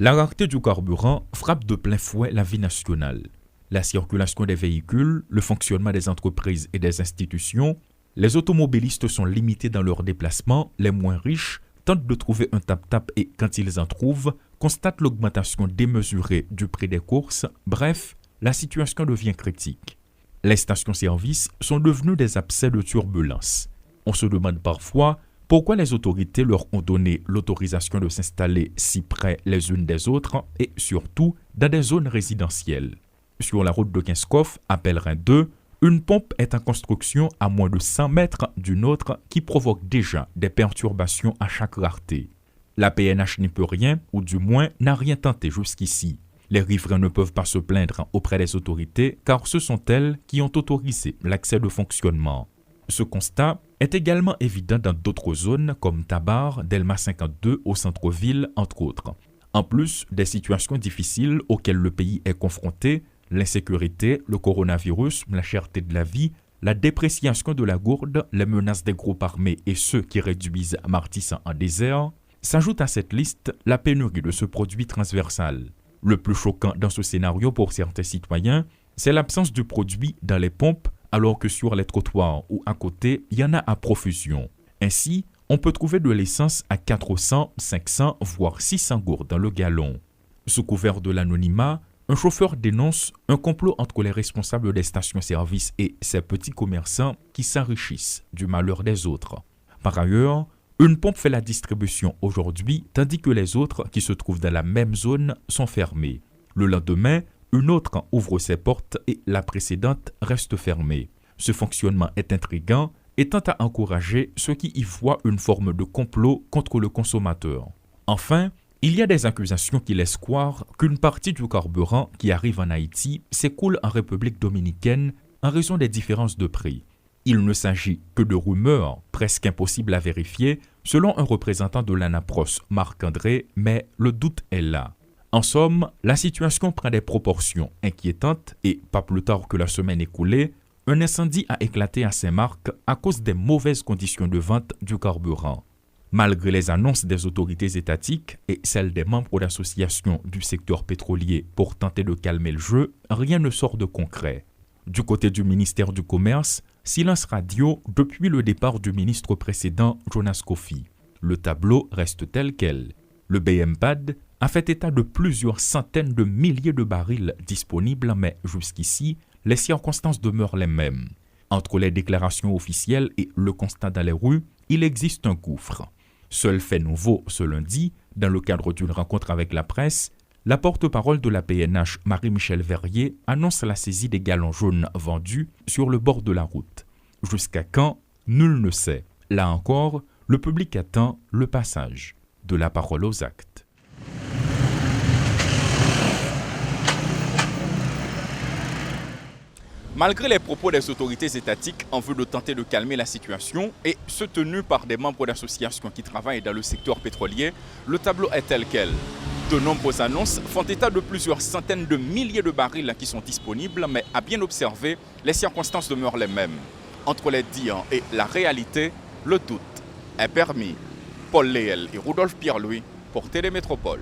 La rareté du carburant frappe de plein fouet la vie nationale. La circulation des véhicules, le fonctionnement des entreprises et des institutions, les automobilistes sont limités dans leurs déplacements, les moins riches tentent de trouver un tap-tap et quand ils en trouvent, constatent l'augmentation démesurée du prix des courses. Bref, la situation devient critique. Les stations-service sont devenues des abcès de turbulence. On se demande parfois pourquoi les autorités leur ont donné l'autorisation de s'installer si près les unes des autres et surtout dans des zones résidentielles. Sur la route de Kinskov, à Pellerin 2, une pompe est en construction à moins de 100 mètres d'une autre qui provoque déjà des perturbations à chaque rareté. La PNH n'y peut rien, ou du moins n'a rien tenté jusqu'ici. Les riverains ne peuvent pas se plaindre auprès des autorités car ce sont elles qui ont autorisé l'accès de fonctionnement. Ce constat est également évident dans d'autres zones comme Tabar, Delma 52 au centre-ville, entre autres. En plus des situations difficiles auxquelles le pays est confronté, l'insécurité, le coronavirus, la cherté de la vie, la dépréciation de la gourde, les menaces des groupes armés et ceux qui réduisent Martissa en désert, s'ajoute à cette liste la pénurie de ce produit transversal. Le plus choquant dans ce scénario pour certains citoyens, c'est l'absence du produit dans les pompes alors que sur les trottoirs ou à côté, il y en a à profusion. Ainsi, on peut trouver de l'essence à 400, 500, voire 600 gourdes dans le gallon. Sous couvert de l'anonymat, un chauffeur dénonce un complot entre les responsables des stations-service et ces petits commerçants qui s'enrichissent du malheur des autres. Par ailleurs, une pompe fait la distribution aujourd'hui, tandis que les autres qui se trouvent dans la même zone sont fermées. Le lendemain, une autre ouvre ses portes et la précédente reste fermée. Ce fonctionnement est intriguant et tend à encourager ceux qui y voient une forme de complot contre le consommateur. Enfin, il y a des accusations qui laissent croire qu'une partie du carburant qui arrive en Haïti s'écoule en République dominicaine en raison des différences de prix. Il ne s'agit que de rumeurs, presque impossibles à vérifier, selon un représentant de l'ANAPROS, Marc-André, mais le doute est là. En somme, la situation prend des proportions inquiétantes et, pas plus tard que la semaine écoulée, un incendie a éclaté à Saint-Marc à cause des mauvaises conditions de vente du carburant. Malgré les annonces des autorités étatiques et celles des membres d'associations du secteur pétrolier pour tenter de calmer le jeu, rien ne sort de concret. Du côté du ministère du Commerce, silence radio depuis le départ du ministre précédent Jonas Kofi. Le tableau reste tel quel. Le BMPAD a fait état de plusieurs centaines de milliers de barils disponibles, mais jusqu'ici, les circonstances demeurent les mêmes. Entre les déclarations officielles et le constat dans les rues, il existe un gouffre. Seul fait nouveau ce lundi, dans le cadre d'une rencontre avec la presse, la porte-parole de la PNH, Marie-Michel Verrier, annonce la saisie des gallons jaunes vendus sur le bord de la route. Jusqu'à quand? Nul ne sait. Là encore, le public attend le passage de la parole aux actes. Malgré les propos des autorités étatiques en vue de tenter de calmer la situation et soutenus par des membres d'associations qui travaillent dans le secteur pétrolier, le tableau est tel quel. De nombreuses annonces font état de plusieurs centaines de milliers de barils qui sont disponibles, mais à bien observer, les circonstances demeurent les mêmes. Entre les dires et la réalité, le doute est permis. Paul Léel et Rudolph Pierre-Louis pour Télémétropole.